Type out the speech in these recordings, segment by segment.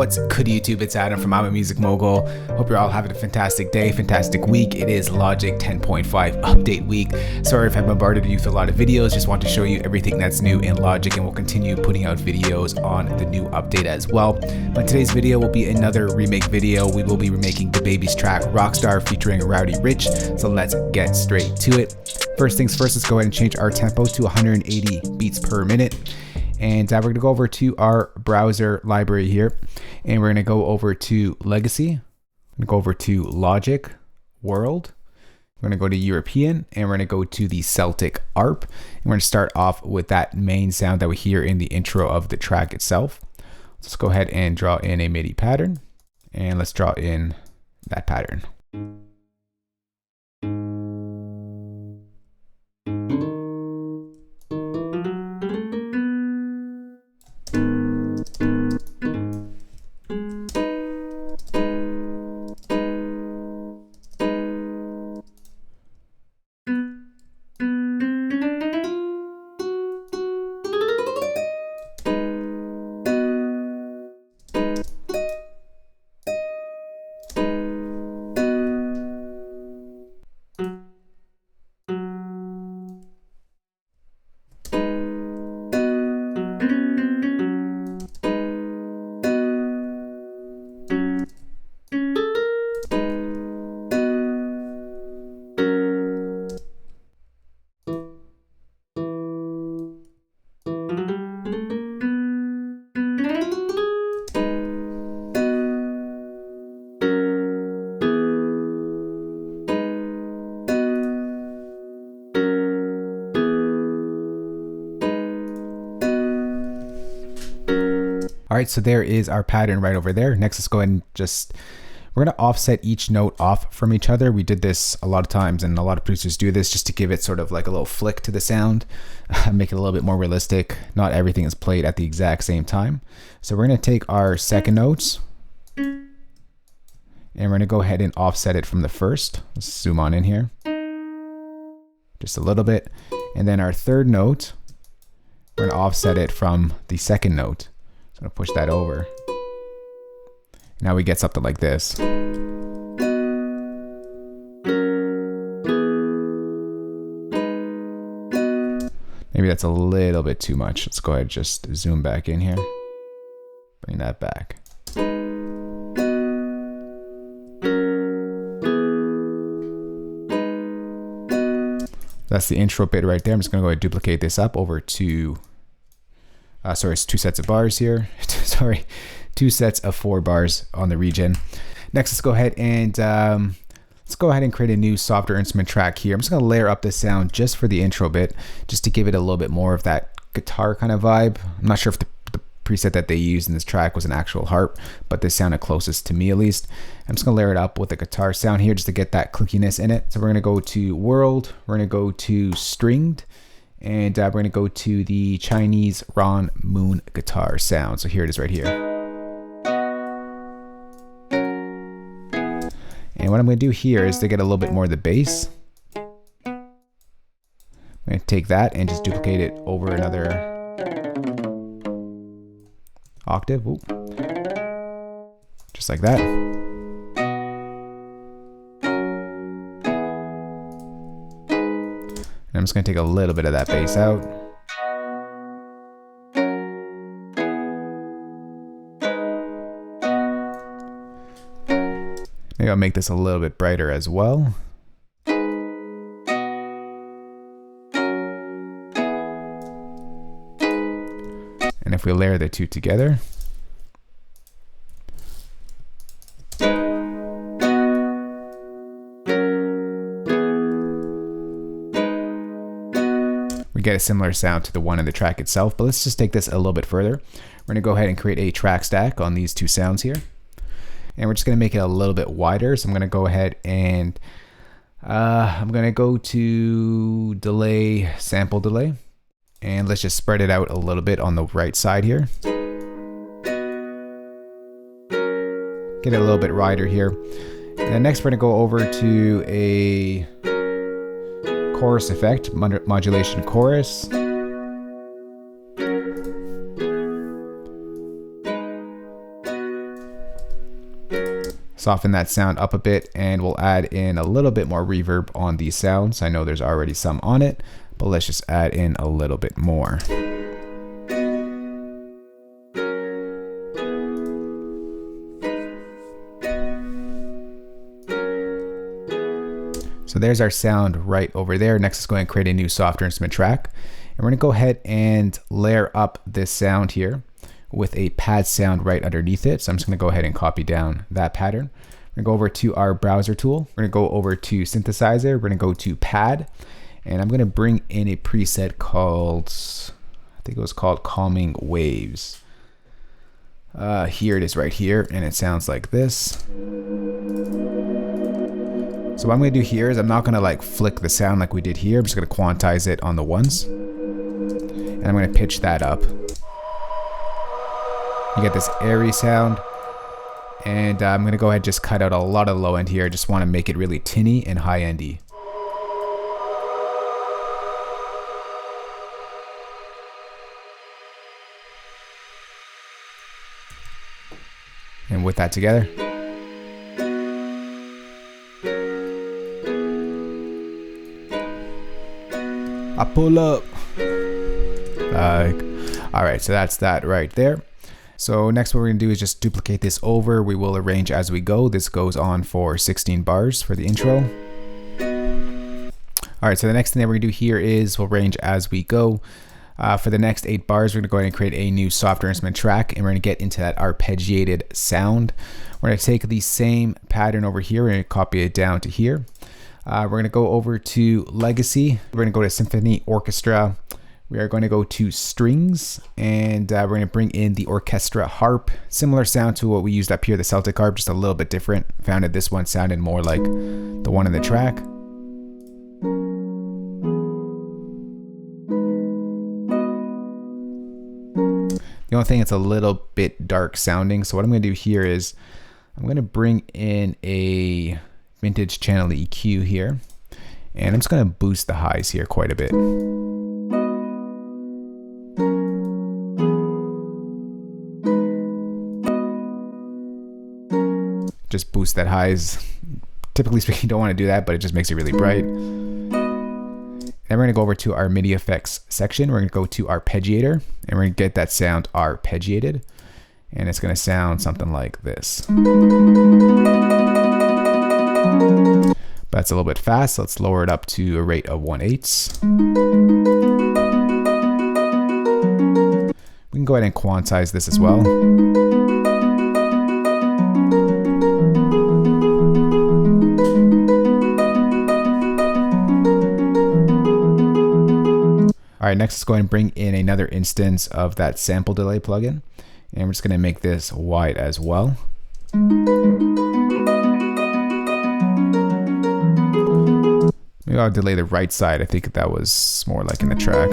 What's good, YouTube? It's Adam from I'm a Music Mogul. Hope you're all having a fantastic day, fantastic week. It is Logic 10.5 update week. Sorry if I bombarded you with a lot of videos. Just want to show you everything that's new in Logic, and we'll continue putting out videos on the new update as well. But today's video will be another remake video. We will be remaking DaBaby's track Rockstar featuring Roddy Ricch. So let's get straight to it. First things first, let's go ahead and change our tempo to 180 beats per minute. And we're going to go over to our browser library here, and we're going to go over to Legacy. I'm going to go over to Logic, World. We're going to go to European, and we're going to go to the Celtic ARP. And we're going to start off with that main sound that we hear in the intro of the track itself. Let's go ahead and draw in a MIDI pattern, and let's draw in that pattern. All right, so there is our pattern right over there. Next, let's go ahead and we're gonna offset each note off from each other. We did this a lot of times, and a lot of producers do this just to give it sort of like a little flick to the sound, make it a little bit more realistic. Not everything is played at the exact same time. So we're gonna take our second notes, and we're gonna go ahead and offset it from the first. Let's zoom on in here, just a little bit. And then our third note, we're gonna offset it from the second note. I'm gonna push that over. Now we get something like this. Maybe that's a little bit too much. Let's go ahead and just zoom back in here. Bring that back. That's the intro bit right there. I'm just gonna go ahead and duplicate this up over to sorry, it's 2 sets of bars here. Sorry, 2 sets of 4 bars on the region. Next, let's go ahead and create a new softer instrument track here. I'm just gonna layer up the sound just for the intro bit, just to give it a little bit more of that guitar kind of vibe. I'm not sure if the preset that they used in this track was an actual harp, but this sounded closest to me at least. I'm just gonna layer it up with a guitar sound here just to get that clickiness in it. So we're gonna go to World, we're gonna go to Stringed, and we're going to go to the Chinese Ron Moon guitar sound. So here it is right here. And what I'm going to do here is to get a little bit more of the bass. I'm going to take that and just duplicate it over another octave. Ooh. Just like that. I'm just going to take a little bit of that bass out. Maybe I'll make this a little bit brighter as well. And if we layer the two together, we get a similar sound to the one in the track itself, but let's just take this a little bit further. We're going to go ahead and create a track stack on these 2 sounds here. And we're just going to make it a little bit wider. So I'm going to go ahead and I'm going to go to delay, sample delay. And let's just spread it out a little bit on the right side here. Get it a little bit wider here. And then next we're going to go over to a chorus effect, modulation chorus. Soften that sound up a bit, and we'll add in a little bit more reverb on these sounds. I know there's already some on it, but let's just add in a little bit more. So there's our sound right over there. Next, let's go ahead and create a new software instrument track. And we're gonna go ahead and layer up this sound here with a pad sound right underneath it. So I'm just gonna go ahead and copy down that pattern. We're gonna go over to our browser tool. We're gonna go over to synthesizer. We're gonna go to pad, and I'm gonna bring in a preset called, I think it was called Calming Waves. Here it is right here, and it sounds like this. So what I'm gonna do here is I'm not gonna like flick the sound like we did here. I'm just gonna quantize it on the ones. And I'm gonna pitch that up. You get this airy sound. And I'm gonna go ahead and just cut out a lot of low end here. I just wanna make it really tinny and high endy. And with that together. I pull up. All right, so that's that right there. So next what we're gonna do is just duplicate this over. We will arrange as we go. This goes on for 16 bars for the intro. All right, so the next thing that we're gonna do here is we'll arrange as we go. For the next 8 bars, we're gonna go ahead and create a new software instrument track, and we're gonna get into that arpeggiated sound. We're gonna take the same pattern over here, we're gonna copy it down to here. We're gonna go over to Legacy. We're gonna go to Symphony Orchestra. We are going to go to strings, and we're going to bring in the orchestra harp. Similar sound to what we used up here, the Celtic harp, just a little bit different. Found that this one sounded more like the one in the track. The only thing, it's a little bit dark sounding. So what I'm going to do here is I'm going to bring in a vintage channel EQ here, and I'm just going to boost the highs here quite a bit. Just boost that highs. Typically speaking, you don't want to do that, but it just makes it really bright. Then we're going to go over to our MIDI effects section. We're going to go to Arpeggiator, and we're going to get that sound arpeggiated. And it's going to sound something like this. But that's a little bit fast. So let's lower it up to a rate of 1/8. We can go ahead and quantize this as well. All right, next let's go ahead and bring in another instance of that sample delay plugin. And we're just gonna make this wide as well. Maybe I'll delay the right side. I think that was more like in the track.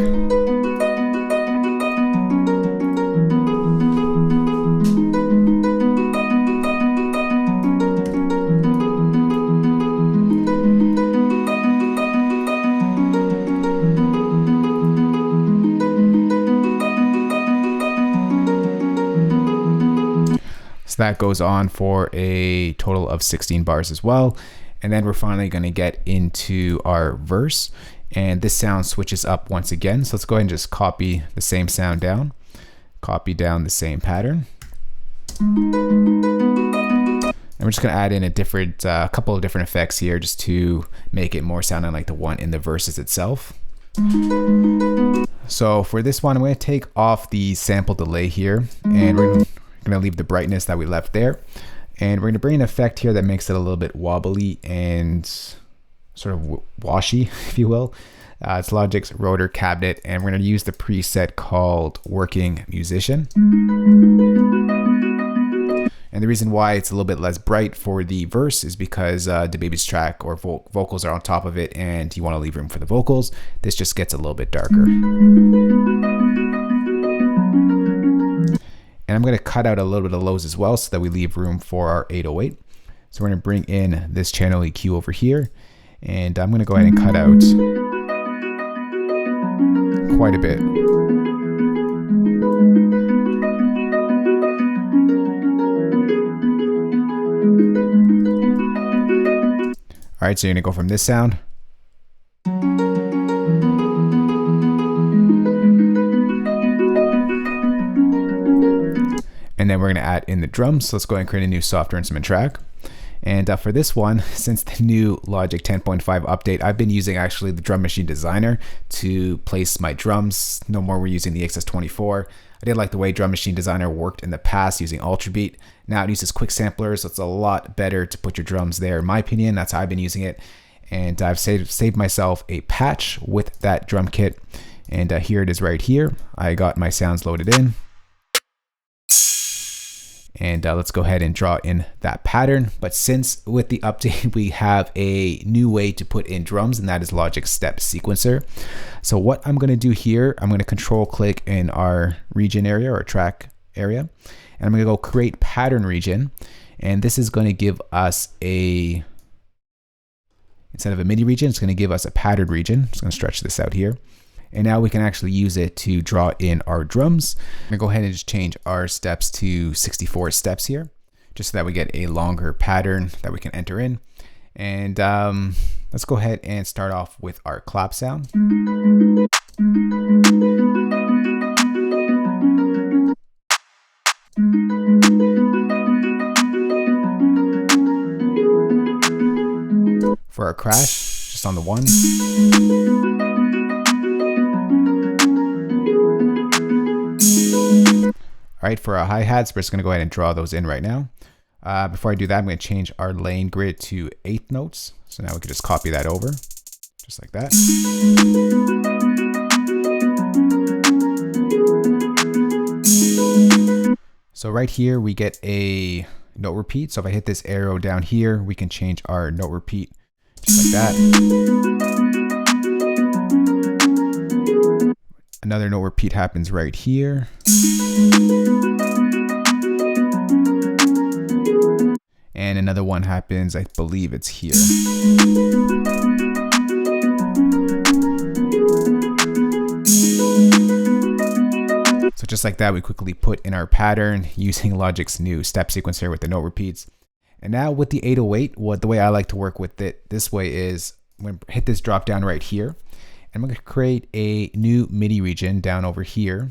That goes on for a total of 16 bars as well. And then we're finally going to get into our verse, and this sound switches up once again. So let's go ahead and just copy the same sound down, copy down the same pattern. And we're just going to add in a different couple of different effects here just to make it more sounding like the one in the verses itself. So for this one, I'm going to take off the sample delay here, and we're going to leave the brightness that we left there, and we're going to bring an effect here that makes it a little bit wobbly and sort of washy, if you will. It's Logic's Rotor Cabinet, and we're going to use the preset called Working Musician. And the reason why it's a little bit less bright for the verse is because DaBaby's track or vocals are on top of it, and you want to leave room for the vocals. This just gets a little bit darker. And I'm going to cut out a little bit of lows as well so that we leave room for our 808. So we're going to bring in this channel EQ over here, and I'm going to go ahead and cut out quite a bit. All right, so you're gonna go from this sound. And then we're gonna add in the drums. So let's go ahead and create a new software instrument track. And for this one, since the new Logic 10.5 update, I've been using actually the Drum Machine Designer to place my drums. No more we're using the XS24. I did like the way Drum Machine Designer worked in the past using Ultrabeat. Now it uses quick samplers, so it's a lot better to put your drums there. In my opinion, that's how I've been using it. And I've saved myself a patch with that drum kit. And here it is right here. I got my sounds loaded in. And let's go ahead and draw in that pattern. But since with the update, we have a new way to put in drums, and that is Logic Step Sequencer. So what I'm gonna do here, I'm gonna control click in our region area or track area. And I'm gonna go create pattern region. And this is gonna give us instead of a MIDI region, it's gonna give us a pattern region. I'm just gonna stretch this out here. And now we can actually use it to draw in our drums. I'm gonna go ahead and just change our steps to 64 steps here, just so that we get a longer pattern that we can enter in. And let's go ahead and start off with our clap sound. For our crash, just on the one. All right, for our hi-hats, we're just gonna go ahead and draw those in right now. Before I do that, I'm gonna change our lane grid to 8 notes. So now we can just copy that over, just like that. So right here, we get a note repeat. So if I hit this arrow down here, we can change our note repeat just like that. Another note repeat happens right here. And another one happens, I believe it's here. So just like that, we quickly put in our pattern using Logic's new step sequencer with the note repeats. And now with the 808, the way I like to work with it this way is when I hit this drop down right here, I'm going to create a new MIDI region down over here.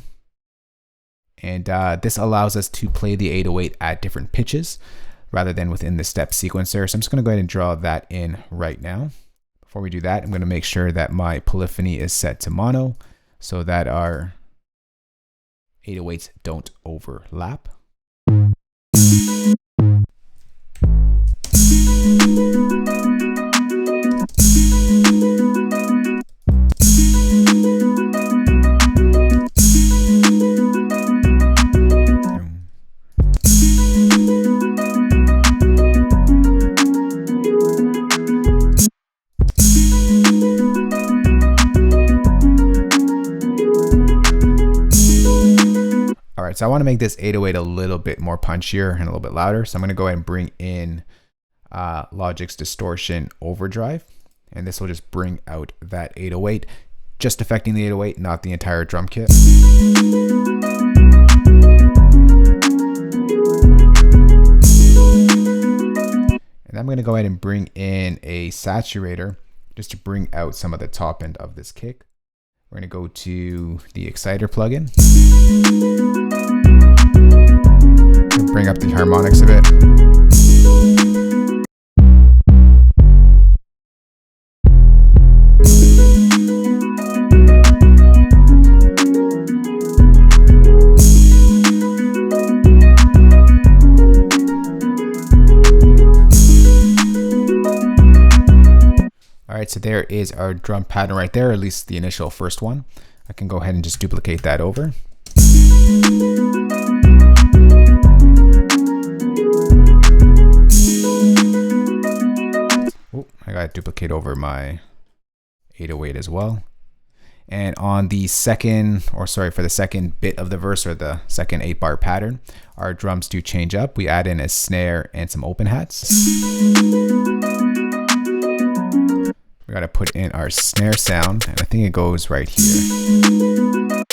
And this allows us to play the 808 at different pitches rather than within the step sequencer. So I'm just going to go ahead and draw that in right now. Before we do that, I'm going to make sure that my polyphony is set to mono so that our 808s don't overlap. So I want to make this 808 a little bit more punchier and a little bit louder. So I'm going to go ahead and bring in Logic's distortion overdrive. And this will just bring out that 808, just affecting the 808, not the entire drum kit. And I'm going to go ahead and bring in a saturator just to bring out some of the top end of this kick. We're going to go to the Exciter plugin. Bring up the harmonics a bit. All right, so there is our drum pattern right there, at least the initial first one. I can go ahead and just duplicate that over. I got to duplicate over my 808 as well. And on the second, or sorry, for the second bit of the verse or the second 8-bar pattern, our drums do change up. We add in a snare and some open hats. We got to put in our snare sound, and I think it goes right here.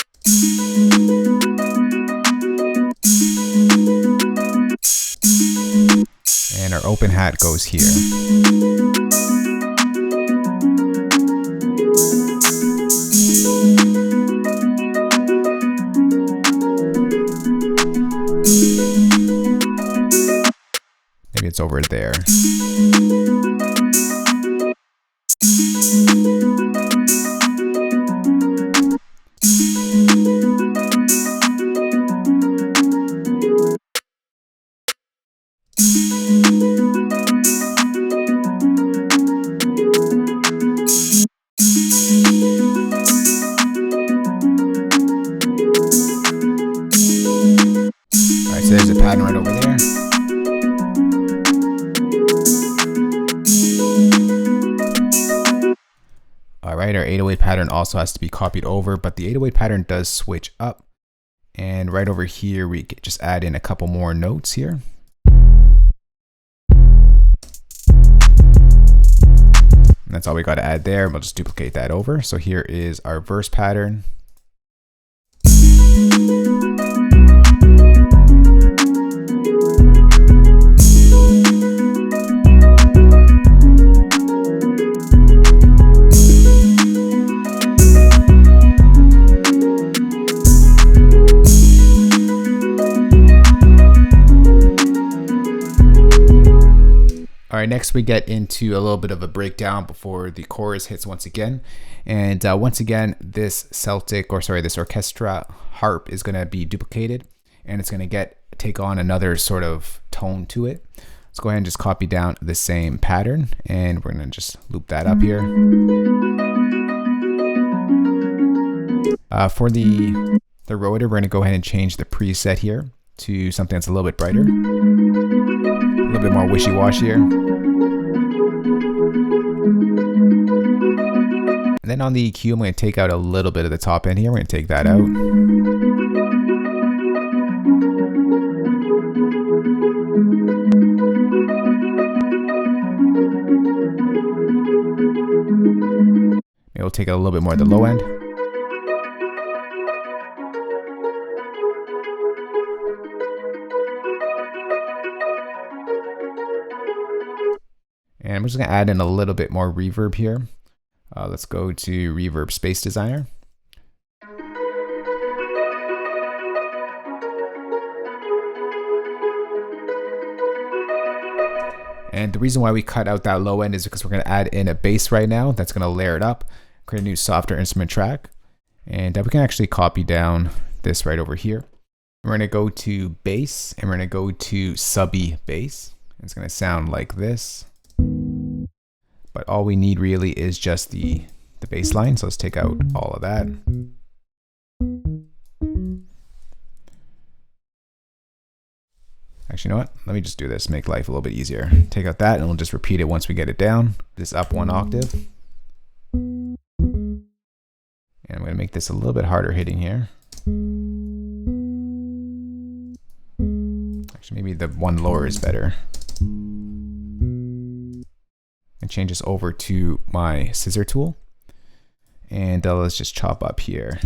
And our open hat goes here. Maybe it's over there. Alright, so there's a pattern right over there. Alright, our 808 pattern also has to be copied over, but the 808 pattern does switch up. And right over here, we just add in a couple more notes here. And that's all we got to add there. We'll just duplicate that over. So here is our verse pattern. All right, next we get into a little bit of a breakdown before the chorus hits once again. And once again, this this orchestra harp is going to be duplicated, and it's going to take on another sort of tone to it. Let's go ahead and just copy down the same pattern, and we're going to just loop that up here. For the rotor, we're going to go ahead and change the preset here to something that's a little bit brighter, a little bit more wishy-washy here. And then on the EQ, I'm going to take out a little bit of the top end here. We're going to take that out. Maybe we'll take out a little bit more at the low end. And I'm just going to add in a little bit more reverb here. Let's go to Reverb Space Designer. And the reason why we cut out that low end is because we're going to add in a bass right now. That's going to layer it up, create a new softer instrument track. And we can actually copy down this right over here. We're going to go to bass, and we're going to go to subby bass. It's going to sound like this. But all we need really is just the bass line. So let's take out all of that. Actually, you know what? Let me just do this, make life a little bit easier. Take out that and we'll just repeat it once we get it down. This up one octave. And I'm going to make this a little bit harder hitting here. Actually, maybe the one lower is better. And change this over to my scissor tool, and let's just chop up here.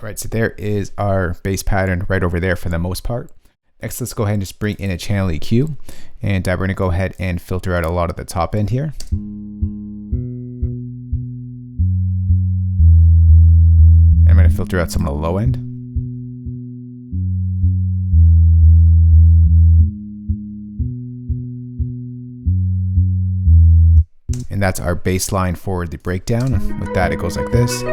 Alright, so there is our bass pattern right over there for the most part. Next, let's go ahead and just bring in a channel EQ, and we're going to go ahead and filter out a lot of the top end here. And I'm going to filter out some of the low end. And that's our bass line for the breakdown. With that, it goes like this.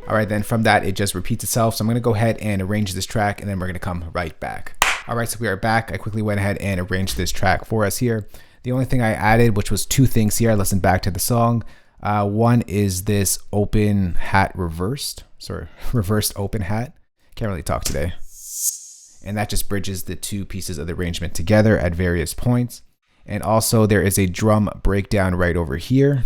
Alright, then from that, it just repeats itself. So I'm going to go ahead and arrange this track, and then we're going to come right back. Alright, so we are back. I quickly went ahead and arranged this track for us here. The only thing I added, which was two things here, I listened back to the song. One is this open hat reversed. Reversed open hat. Can't really talk today. And that just bridges the two pieces of the arrangement together at various points. And also there is a drum breakdown right over here.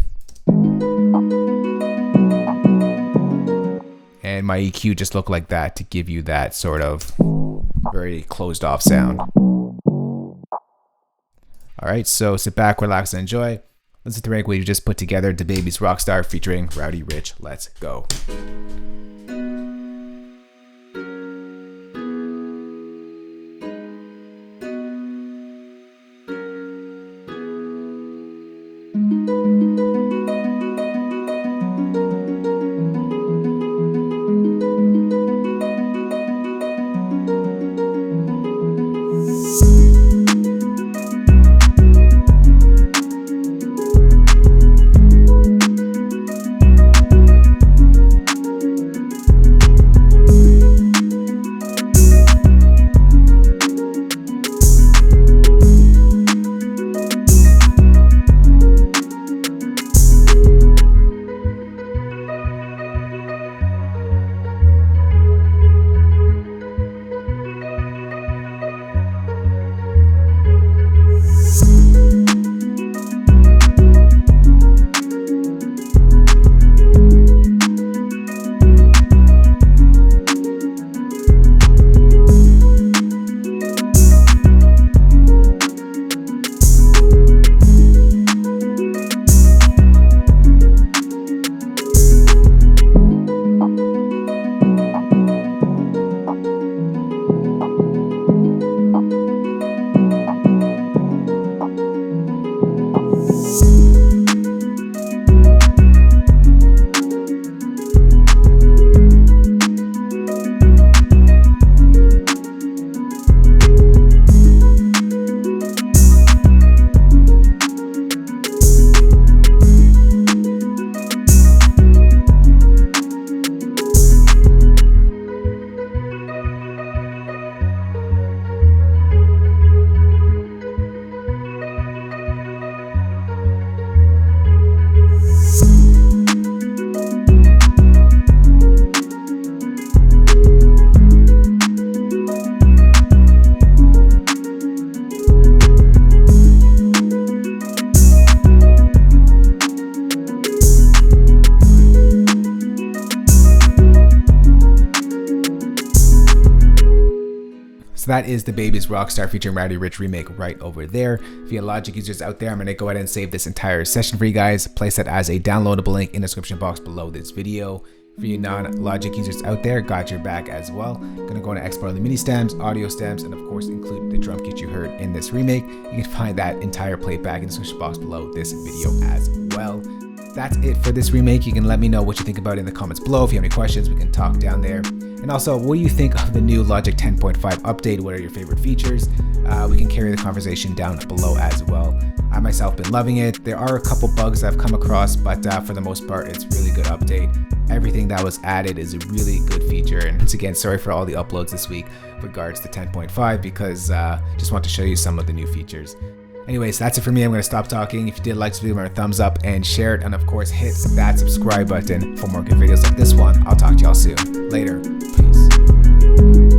And my EQ just looked like that to give you that sort of very closed off sound. Alright, so sit back, relax, and enjoy. Listen to the remake we just put together, DaBaby's Rockstar featuring Roddy Ricch. Let's go. So that is DaBaby's Rockstar featuring Roddy Ricch remake right over there. For you Logic users out there, I'm going to go ahead and save this entire session for you guys. Place that as a downloadable link in the description box below this video. For you non-Logic users out there, got your back as well. Going to go and export the mini stems, audio stems, and of course include the drum kit you heard in this remake. You can find that entire playback in the description box below this video as well. That's it for this remake. You can let me know what you think about it in the comments below. If you have any questions, we can talk down there. And also, what do you think of the new Logic 10.5 update? What are your favorite features? We can carry the conversation down below as well. I myself been loving it. There are a couple bugs that I've come across, but for the most part, it's a really good update. Everything that was added is a really good feature. And once again, sorry for all the uploads this week with regards to 10.5 because just want to show you some of the new features. Anyways, that's it for me. I'm going to stop talking. If you did like this video, remember to thumbs up and share it. And of course, hit that subscribe button for more good videos like this one. I'll talk to y'all soon. Later. Peace.